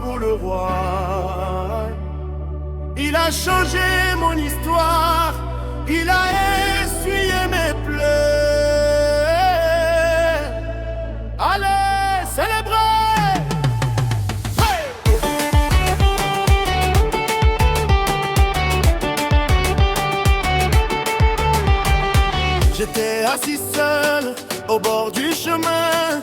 pour le roi. Il a changé mon histoire, il a essuyé mes pleurs. Allez, célébrez! J'étais assis seul au bord du chemin,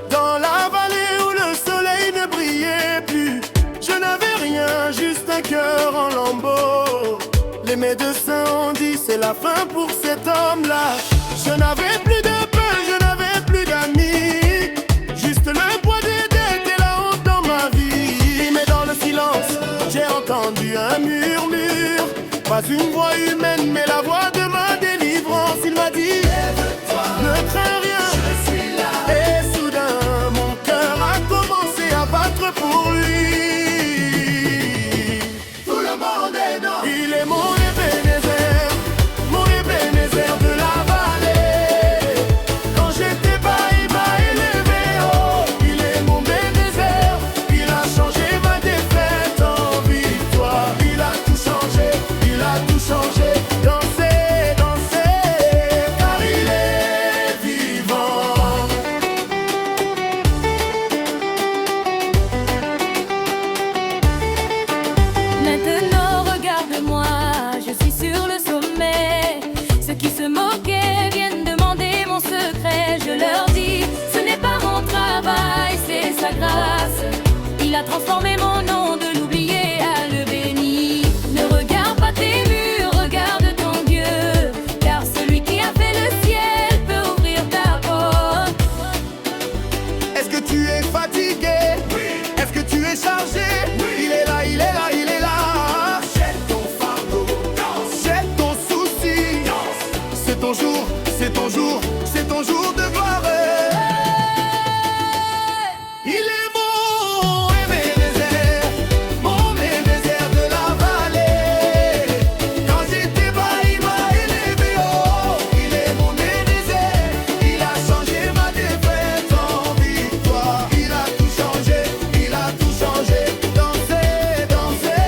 dans la vallée où le soleil ne brillait plus. Je n'avais rien, juste un cœur en lambeaux. Les médecins ont dit c'est la fin pour cet homme-là. Je n'avais plus de pain, je n'avais plus d'amis, juste le poids des dettes et la honte dans ma vie. Mais dans le silence, j'ai entendu un murmure, pas une voix humaine, mais la voix de ma délivrance. Il m'a dit ne crains rien, je suis là. Et soudain, mon cœur a commencé à battre pour lui. Tout le monde est dans. Il est mon Ebenezer de la vallée. Quand j'étais bas, il m'a élevé haut. Il est mon Ebenezer, il a changé ma défaite en victoire. Il a tout changé, il a tout changé. Dansez, dansez, car il est vivant. Maintenant regarde-moi, je suis sur le sommet. Ceux qui se moquaient viennent demander mon secret. Je leur dis, ce n'est pas mon travail, c'est sa grâce. Il a transformé mon nom, de l'oublier à le bénir. Ne regarde pas tes murs, regarde ton Dieu, car celui qui a fait le ciel peut ouvrir ta porte. Est-ce que tu es fatigué? Oui. Est-ce que tu es chargé? Oui. Il est là, il est là, il est là. Jette ton fardeau, danse. Jette ton souci, danse. C'est ton jour, c'est ton jour, c'est ton jour de gloire. Il est mon Ebenezer de la vallée. Quand j'étais bas, il m'a élevé haut. Il est mon Ebenezer, il a changé ma défaite en victoire. Il a tout changé, il a tout changé. Dansez, dansez,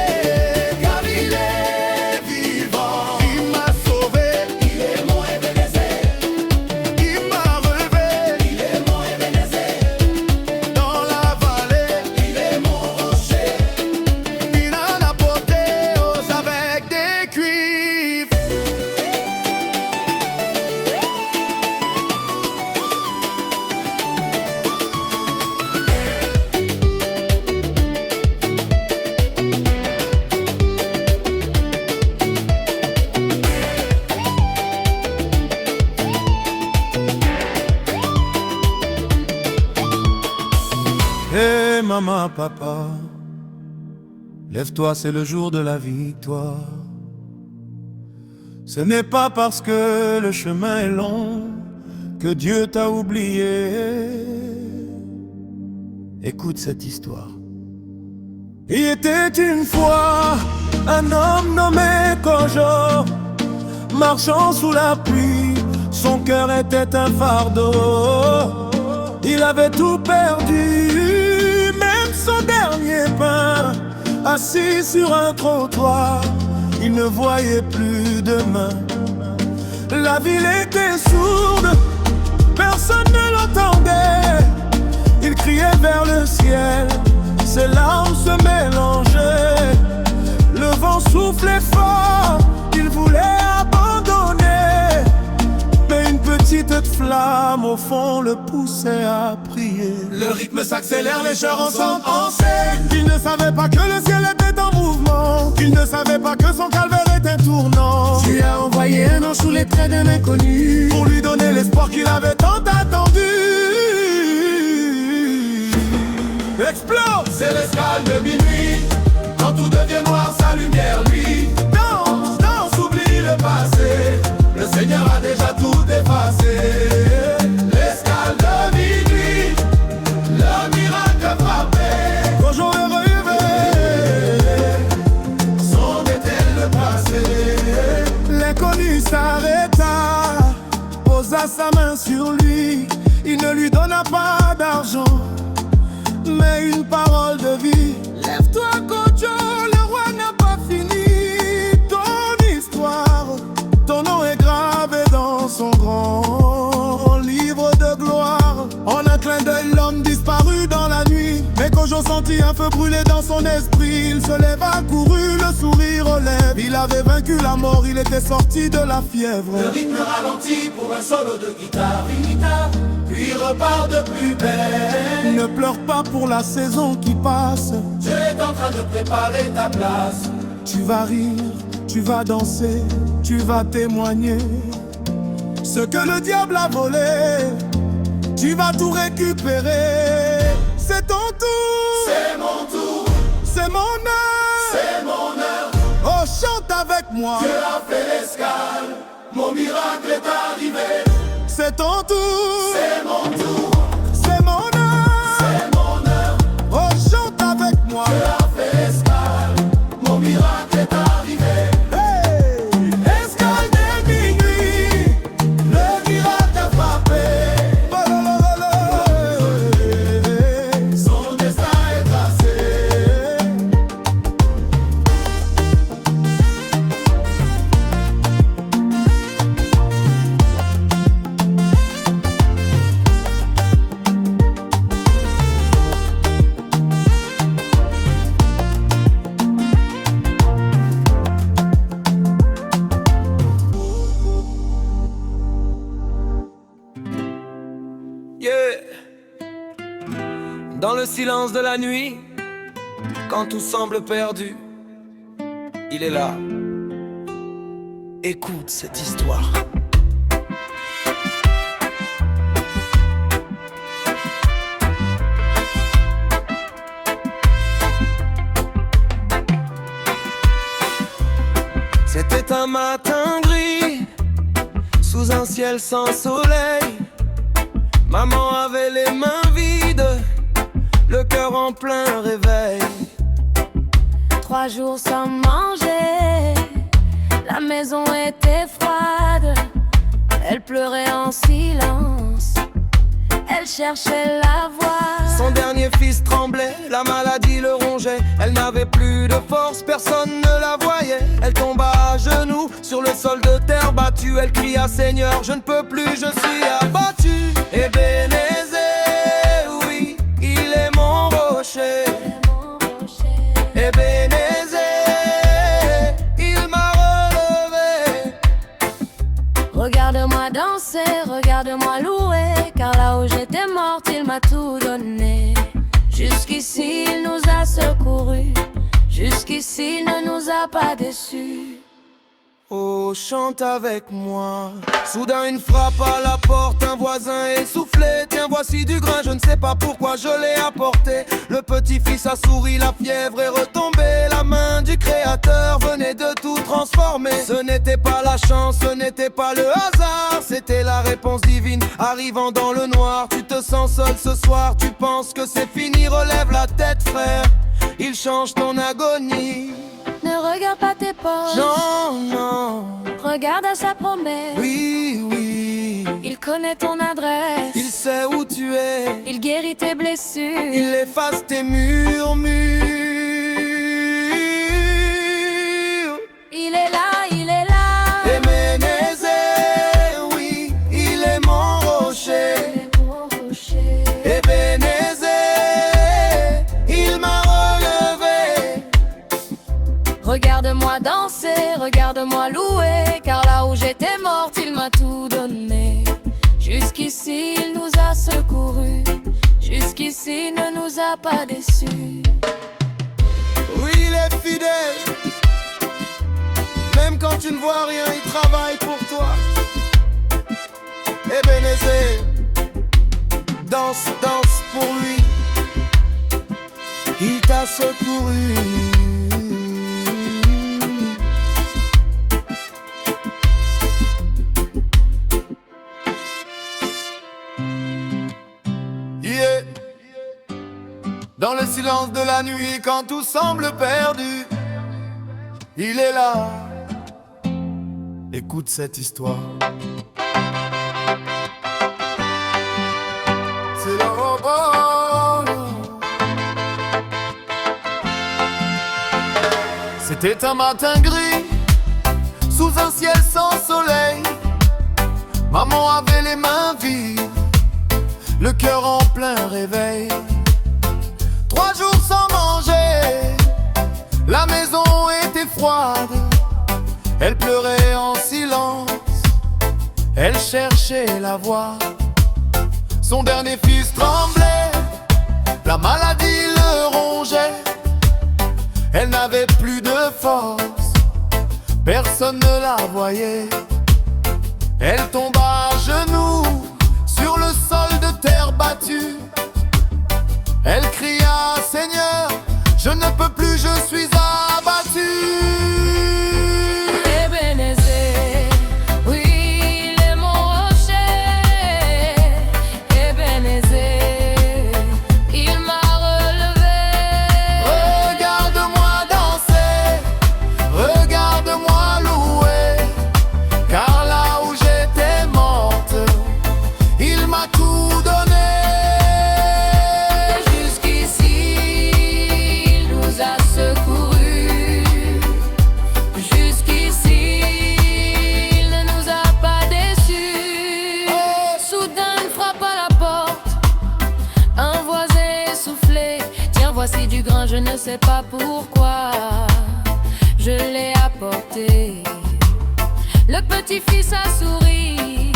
car il est vivant. Il m'a sauvé, il est mon Ebenezer. Il m'a relevé, il est mon Ebenezer. Dans la vallée, il est mon rocher. Il en a porté aux avec des cuivres. Hé maman, papa, lève-toi, c'est le jour de la victoire. Ce n'est pas parce que le chemin est long que Dieu t'a oublié. Écoute cette histoire. Il était une fois un homme nommé Kojo, marchant sous la pluie, son cœur était un fardeau. Il avait tout perdu, même son dernier pain. Assis sur un trottoir, il ne voyait plus demain. La ville était sourde, personne ne l'entendait. Il criait vers le ciel, ses larmes se mélangeaient. Le vent soufflait fort, il voulait abandonner. Mais une petite flamme au fond le poussait à prier. Le rythme s'accélère, les chœurs ensemble enseignent. Il ne savait pas que le ciel était en mouvement. Il ne savait pas que son calvaire était un tournant. Tu as envoyé un ange sous les traits d'un inconnu pour lui donner l'espoir qu'il avait tant attendu. Explose! C'est l'escale de minuit. Quand tout devient noir, sa lumière lui. Danse, danse, Oublie le passé, le Seigneur a déjà tout effacé. L'escale de minuit, le miracle frappé. Kojo est relevé. Son était le passé. L'inconnu s'arrêta, posa sa main sur lui. Il ne lui donna pas d'argent, mais une parole de vie. Kojo sentit un feu brûler dans son esprit. Il se leva, courut, le sourire aux lèvres. Il avait vaincu la mort, il était sorti de la fièvre. Le rythme ralentit pour un solo de guitare. Une guitare, puis repart de plus belle. Ne pleure pas pour la saison qui passe. Dieu est en train de préparer ta place. Tu vas rire, tu vas danser, tu vas témoigner. Ce que le diable a volé, tu vas tout récupérer. C'est ton tour, C'est mon tour, c'est mon heure. c'est mon heure. Oh, chante avec moi. Dieu a fait l'escale, mon miracle est arrivé. C'est ton tour, C'est mon tour, c'est mon heure. c'est mon heure. Oh, chante avec moi. Dieu a fait l'escale, mon miracle est arrivé. Hey! Escale dès minuit, le miracle a frappé. Son destin est tracé. Yeah. Dans le silence de la nuit, quand tout semble perdu, il est là. Écoute cette histoire. C'était un matin gris, sous un ciel sans soleil. Maman avait les mains vides, le cœur en plein réveil. 3 jours sans manger, la maison était froide. Elle pleurait en silence, elle cherchait la voie. Son dernier fils tremblait, la maladie le rongeait. Elle n'avait plus de force, personne ne la voyait. Elle tomba à genoux sur le sol de terre battue. Elle cria: Seigneur, je ne peux plus, je suis abattu. Ebenezer, oui, il est mon rocher. Ebenezer, il m'a relevé. Regarde-moi danser, regarde-moi louer, car là où j'étais morte, il m'a tout donné. Jusqu'ici, il nous a secourus, jusqu'ici, il ne nous a pas déçus. Oh, chante avec moi. Soudain une frappe à la porte, un voisin essoufflé. Tiens, voici du grain, je ne sais pas pourquoi je l'ai apporté. Le petit-fils a souri, la fièvre est retombée. La main du créateur venait de tout transformer. Ce n'était pas la chance, ce n'était pas le hasard, c'était la réponse divine arrivant dans le noir. Tu te sens seul ce soir, tu penses que c'est fini. Relève la tête, frère, il change ton agonie. Ne regarde pas tes poches, Non, non, regarde à sa promesse. oui, oui. Il connaît ton adresse, Il sait où tu es, il guérit tes blessures. il efface tes murmures. Il est là, il est là. Ebenezer, oui, il est mon rocher. Ebenezer, il m'a relevé. Regarde-moi danser, regarde-moi louer, car là où j'étais morte, il m'a tout donné. Jusqu'ici, il nous a secourus, jusqu'ici, il ne nous a pas déçus. Oui, il est fidèle. Même quand tu ne vois rien, il travaille pour toi. Ebenezer, danse, danse pour lui. Il t'a secouru. Yeah. Dans le silence de la nuit, quand tout semble perdu, il est là. Écoute cette histoire. C'est le robot. C'était un matin gris, sous un ciel sans soleil. Maman avait les mains vides, le cœur en plein réveil. 3 jours sans manger. La maison était froide, elle pleurait en silence, elle cherchait la voie. Son dernier fils tremblait, la maladie le rongeait. Elle n'avait plus de force, personne ne la voyait. Elle tomba à genoux sur le sol de terre battue. Elle cria: Seigneur, je ne peux plus, je suis abattu. Ebenezer, oui, il est mon rocher. Ebenezer, il m'a relevé. Regarde-moi danser, regarde-moi louer, car là où j'étais morte, il m'a tout donné. Jusqu'ici, il nous a secourus. Jusqu'ici, il ne nous a pas déçus. Soudain, une frappe à la porte. Un voisin essoufflé: tiens, voici du grain, je ne sais pas pourquoi. Je l'ai apporté. Le petit-fils a souri.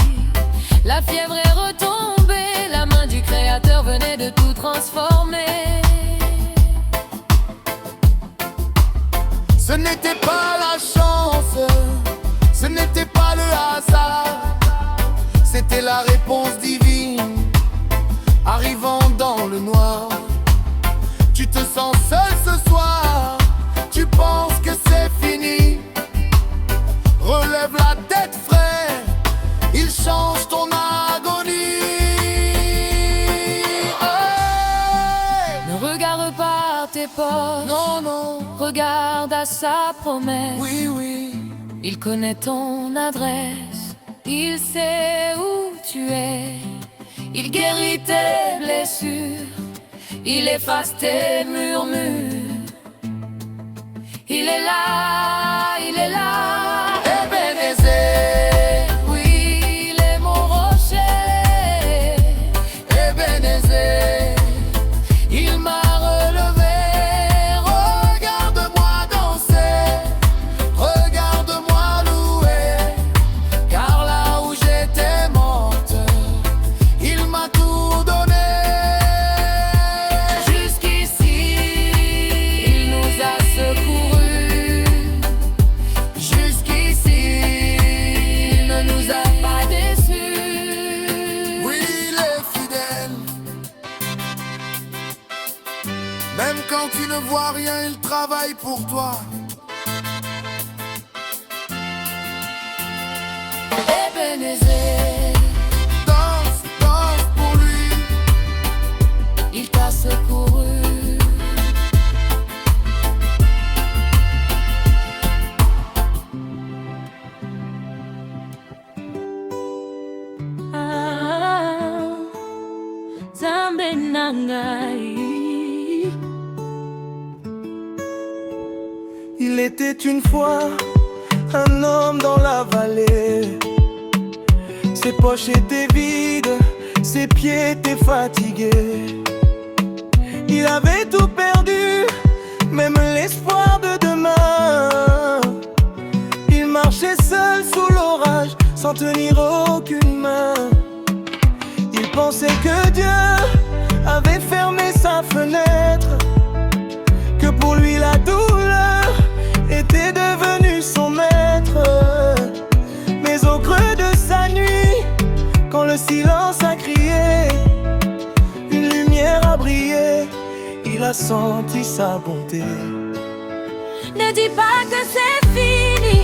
La fièvre est retombée. La main du Créateur venait de tout transformer. Ce n'était pas la chance, ce n'était pas le hasard, c'était la réponse divine, arrivant dans le noir. Tu te sens seul ce soir, tu penses que c'est fini. Relève la tête, frère, il change ton agonie. Hey! Ne regarde pas tes poches, Non, non, regarde à sa promesse. oui, oui. Il connaît ton adresse, il sait où tu es. Il guérit tes blessures, il efface tes murmures. Il est là, il est là. Ebenezer, Oui, il est mon rocher. Ebenezer, il m'a relevé. Regarde-moi danser, regarde-moi louer, car là où j'étais morte, il m'a tout donné. Jusqu'ici, il nous a secourus. Jusqu'ici, il ne nous a pas déçus. Oui, il est fidèle. Même quand tu ne vois rien, il travaille pour toi. Ebenezer, Danse, danse pour lui. il t'a secouru. Nzambe na ngai. Il était une fois un homme dans la vallée. Ses poches étaient vides, ses pieds étaient fatigués. Il avait tout perdu, même l'espoir de demain. Il marchait seul sous l'orage, sans tenir aucune main. Il pensait que Dieu avait fermé sa fenêtre, que pour lui la douleur était devenue son maître. Mais au creux de sa nuit, quand le silence a crié, une lumière a brillé, il a senti sa bonté. Ne dis pas que c'est fini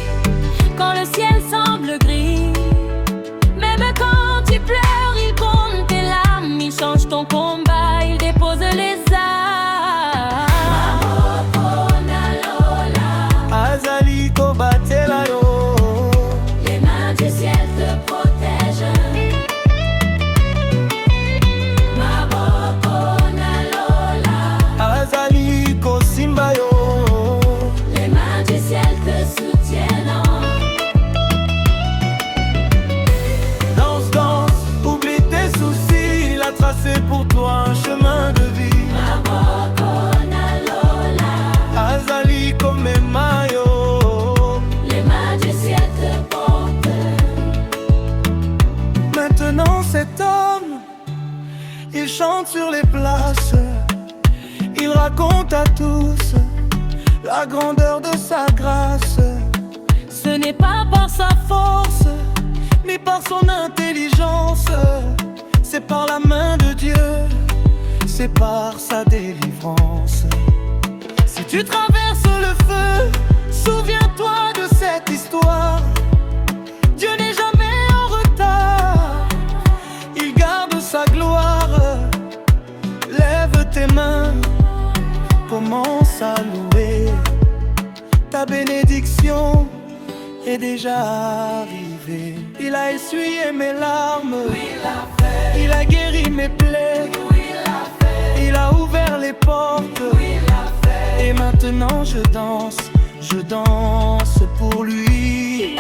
quand le ciel semble gris. Même quand tu pleures, il compte tes larmes. Il change ton combat, il dépose les armes. Azali kobatela yo, Les mains du ciel te protègent. azali kosimba yo. Les mains du ciel te soutiennent. Danse, danse, oublie tes soucis, il a tracé pour toi un chemin de vie. chante sur les places. Il raconte à tous la grandeur de sa grâce. Ce n'est pas par sa force, Mais par son intelligence, c'est par la main de Dieu, c'est par sa délivrance. Si tu traverses le feu, souviens-toi de cette histoire. Dieu n'est jamais en retard, il garde sa gloire. Lève tes mains, commence à louer. Ta bénédiction est déjà arrivée. Il a essuyé mes larmes, il a guéri mes plaies, il a ouvert les portes. Et maintenant je danse pour lui.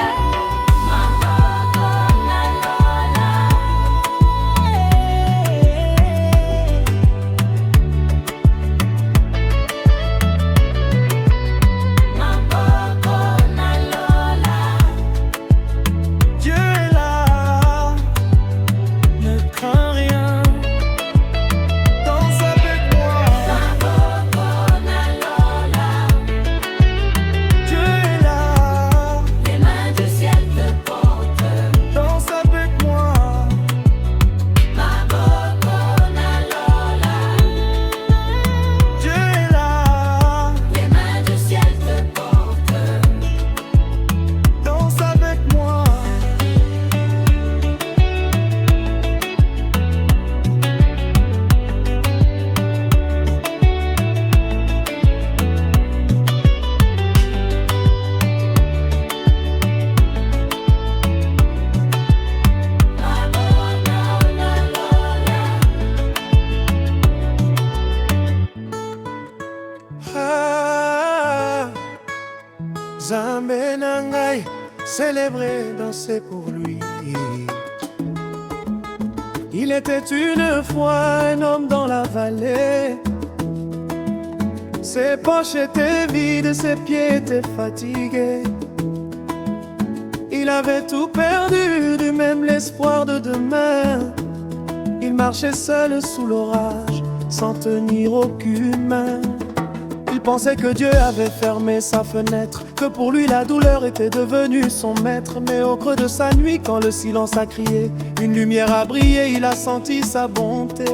Dieu est là, ne crains rien, danse avec moi. Dieu est là, les mains du ciel te portent. danse avec moi. Dieu est là, Les mains du ciel te portent. danse avec moi. Ah, Nzambe na ngai, célébrer, danser pour lui. Il était une fois un homme dans la vallée. Ses poches étaient vides, ses pieds étaient fatigués. Il avait tout perdu, du même l'espoir de demain. Il marchait seul sous l'orage, sans tenir aucune main. Il pensait que Dieu avait fermé sa fenêtre, que pour lui la douleur était devenue son maître. Mais au creux de sa nuit, quand le silence a crié, une lumière a brillé, il a senti sa bonté.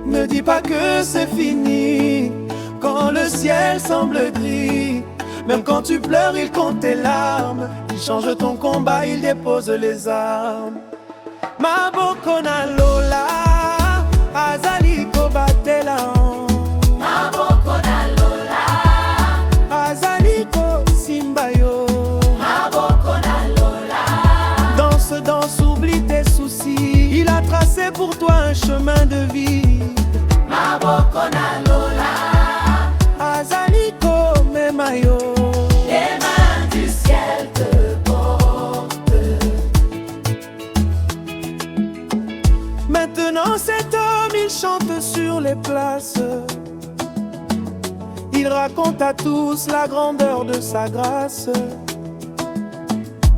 Ne dis pas que c'est fini, quand le ciel semble gris. Même quand tu pleures, il compte tes larmes. Il change ton combat, il dépose les armes. Maboko na lola, azali kobatela. Maboko na lola, Azaliko Simbayo. maboko na lola. Danse, danse, oublie tes soucis. Il a tracé pour toi un chemin de vie. Maboko na lola, Azaliko Memayo. les mains du ciel te portent. Maintenant cet homme, il chante sur les places. Il raconte à tous la grandeur de sa grâce.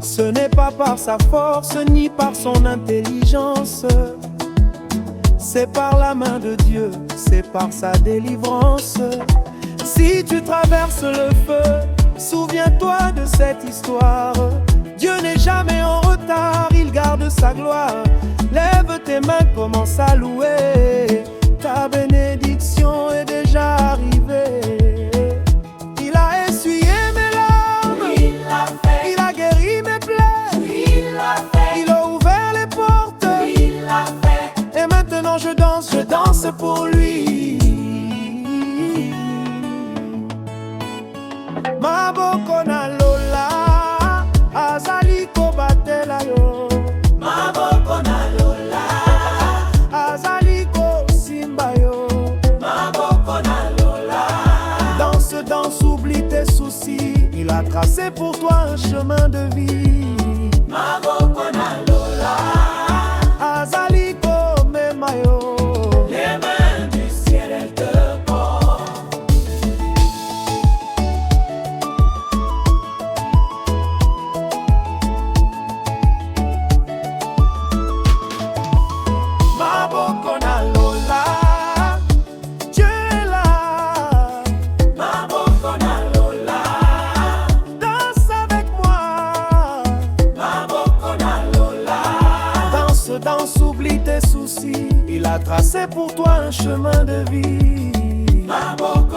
Ce n'est pas par sa force ni par son intelligence. C'est par la main de Dieu, c'est par sa délivrance. Si tu traverses le feu, souviens-toi de cette histoire. Dieu n'est jamais en retard, il garde sa gloire. Lève tes mains, commence à louer. Ta bénédiction est déjà arrivée. Il a essuyé mes larmes, Il l'a fait, il a guéri mes plaies, il l'a fait, il a ouvert les portes. il l'a fait. Et maintenant je danse pour lui. Maboko na lola, azaliko batela yo. Maboko na lola, Azaliko simba yo. maboko na lola. Danse, danse, oublie tes soucis. Il a tracé pour toi un chemin de vie. Maboko na lola, Azaliko memayo. les mains du ciel elles te portent. Maboko na tracé pour toi un chemin de vie. Mabo,